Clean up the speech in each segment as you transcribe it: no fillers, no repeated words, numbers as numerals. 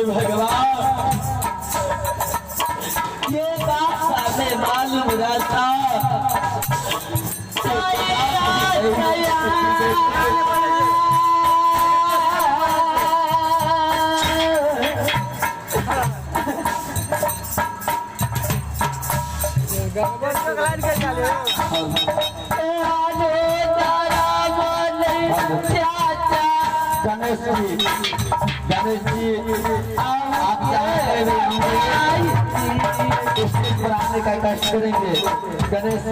भगवान ये बात सामने मालूम रहता गणेश जी आप स्टेज पर आने का कष्ट करेंगे। गणेश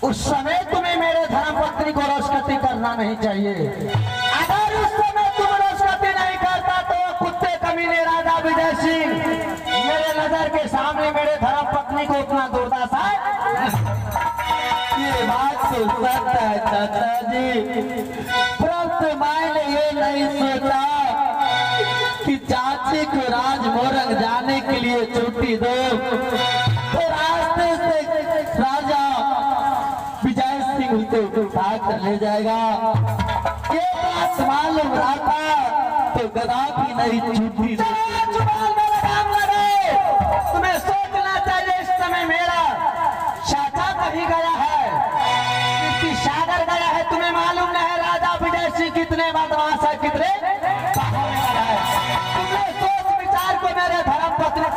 उस समय तुम्हें मेरे धर्मपत्नी को रोषगति करना नहीं चाहिए। अगर उस समय तुम रोषगति नहीं करता तो कुत्ते कमीने राजा विजय सिंह मेरे नजर के सामने मेरे धर्मपत्नी को उतना दुर्दशा। ये बात तो सत्य है चाचा जी, परंतु मैंने ये नहीं सोचा कि चाची को राजमोरंग जाने के लिए छुट्टी दो तो रास्ते से राजा उसे उठा कर ले जाएगा। ये बात मालूम रहता तो गदा की नहीं छुट्टी। तुम्हें सोचना चाहिए इस समय मेरा चाचा कहीं गया है, किसी सागर गया है। तुम्हें मालूम नहीं है राजा विजय सिंह कितने बदमाश है, कितने तुमने सोच विचार को मेरे धर्म पत्नी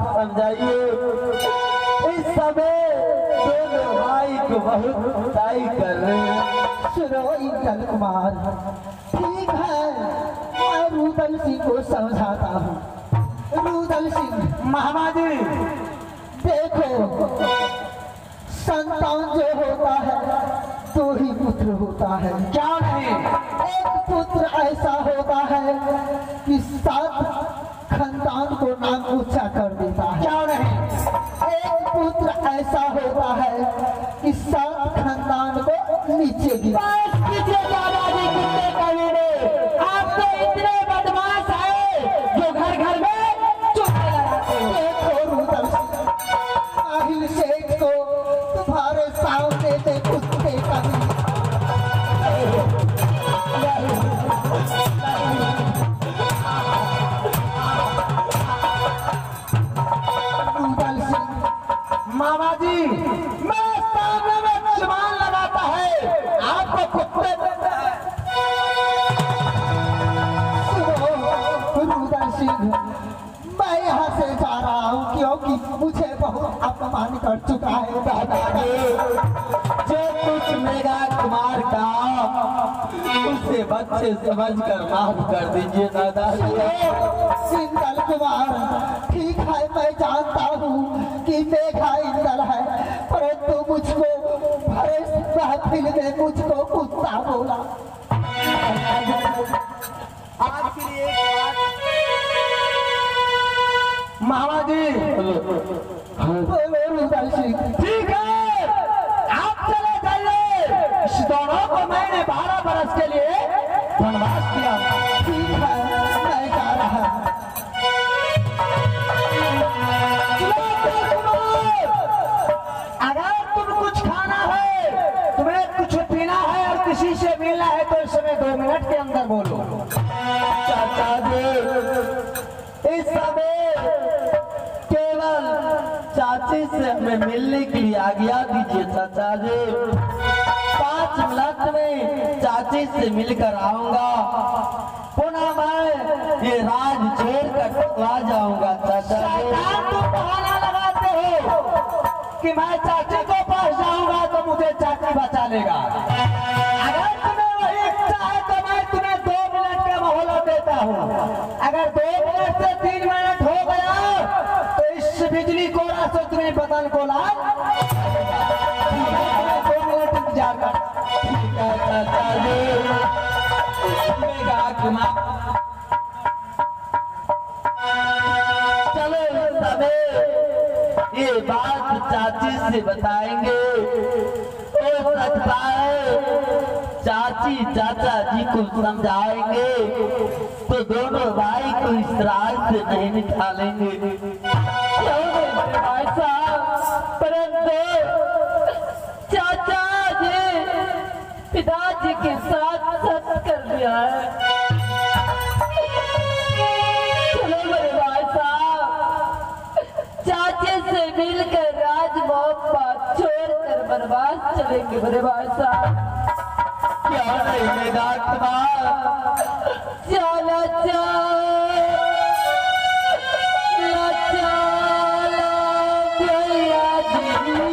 समझाइए। इस समय दोनों भाई को बहुत बुराई कर रहे हैं। सुनो इंदल कुमार, ठीक है, मैं रुदल सिंह को समझाता हूँ। रुदल सिंह महाराजी देखो, संतान जो होता है दो ही पुत्र होता है। क्या नहीं? एक पुत्र ऐसा होता है कि सात खानदान को नाम ऊंचा कर देता है। क्या नहीं? एक पुत्र ऐसा होता है कि सात खानदान को नीचे गिरा। बस कीजिए दादाजी कुत्ते कमीने, आप तो इतने बदमाश हैं जो घर घर में चुप्पे लगाते हो। देखो रुदल सिंह, साहिल सेठ को तुम्हारे सामने से कुत्ते कमीने। रुदल सिंह, मामा जी मैं सामने में जुबान लगाता है, आपको कुत्ते देता है। सुनो रुदल सिंह, मैं यहाँ से जा रहा हूँ क्योंकि मुझे बहुत अपमान कर चुका है दादाजी। जो कुछ मेरा कुमार का उसे बच्चे समझ कर माफ कर दीजिए दादाजी। इंदल कुमार, ठीक है, मैं जानता हूँ कि मेघा इंदल है, परंतु मुझको भरे महफिल में मुझको कुत्ता बोला। आपके लिए एक बात महाराजी, बोलो रुदल सिंह। ठीक है आप चले जाइए। इस दोनों को मैंने 12 बरस के लिए वनवास दिया। ठीक है, मैं जा रहा हूँ। अगर तुम कुछ खाना है, तुम्हें कुछ पीना है और किसी से मिलना है तो इस समय 2 मिनट के अंदर बोलो। चाचा जी, इस समय केवल चाची से हमें मिलने के लिए आज्ञा दीजिए चाचा जी। 5 मिनट में चाची से मिलकर आऊंगा, पुनः मैं ये राज छोड़कर चला जाऊंगा चाचा जी। शैतान तुम बहाना लगाते हो कि मैं चाची को पास जाऊंगा तो मुझे चाची बचा लेगा। अगर तुम्हें वही इच्छा है तो मैं तुम्हें 2 मिनट का मोहलत देता हूँ। अगर 2 मिनट से 3 मिनट हो गया तो इस बिजली कोड़ा से तुम्हें बदन को लाल 2 मिनट इंतजार कर। ठीक है चाचा जी। मेरा कुमार, चलो इस समय ये बात चाची से बताएंगे। हो सकता है चाची चाचा जी को समझाएंगे तो दोनों भाई को इस राज से नहीं निकालेंगे। क्यों मेरे भाई साहब, परंतु चाचा जी पिताजी के साथ सच कर दिया है। चलो मेरे भाई साहब, चाचे से मिलकर राजभोग बात छोड़कर बनवास चलेंगे मेरे भाई साहब। क्या नहीं मेरा कुमार, चला भैया जी।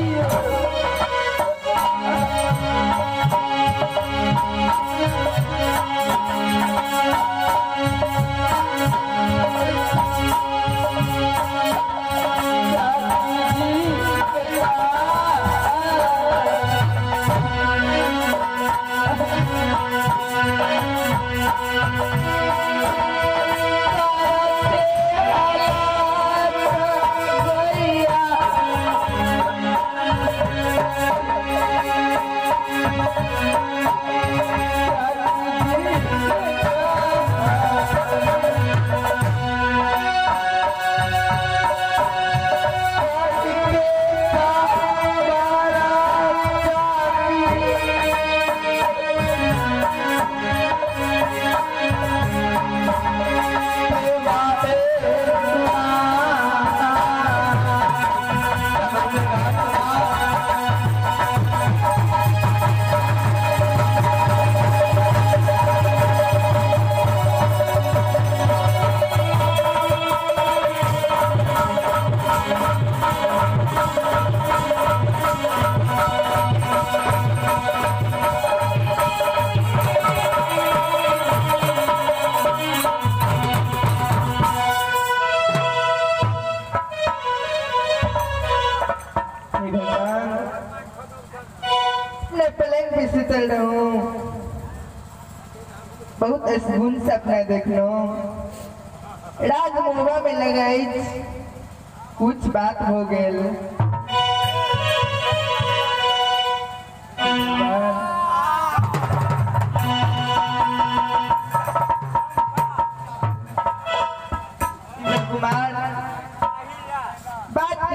सुतल रहूं, बहुत अशगुन सपना देखलो। रात मुंबा में लगाई कुछ बात हो गेल। कुमार बात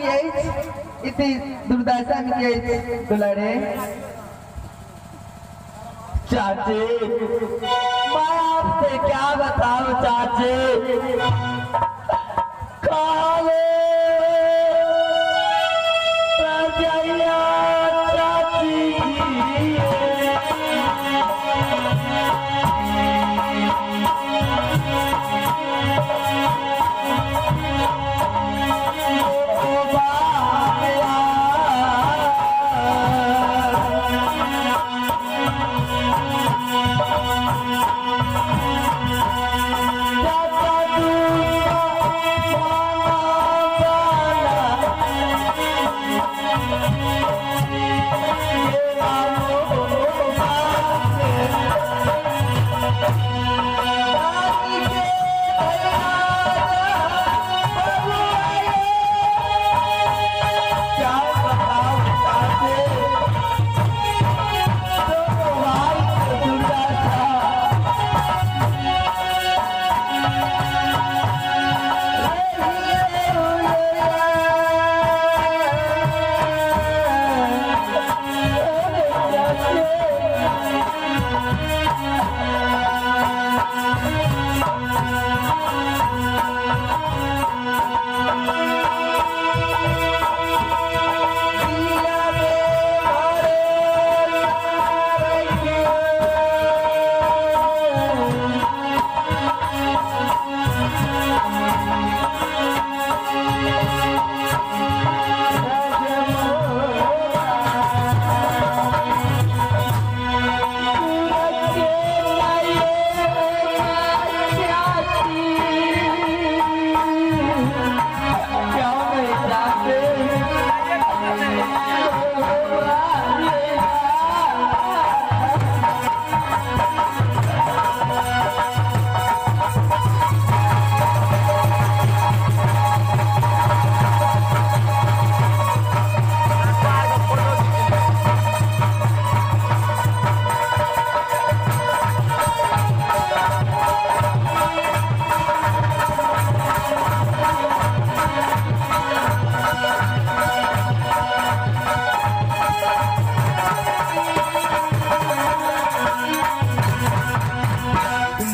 इतनी दुर्दशा में दुलारे चाची मैं आपसे क्या बताऊं चाची, काले रजैया चाची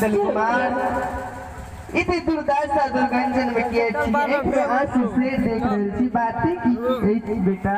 कुमार इतनी दुर्दशा दुर्गंजन में किया आंसू से देख रही थी बातें की बेटा।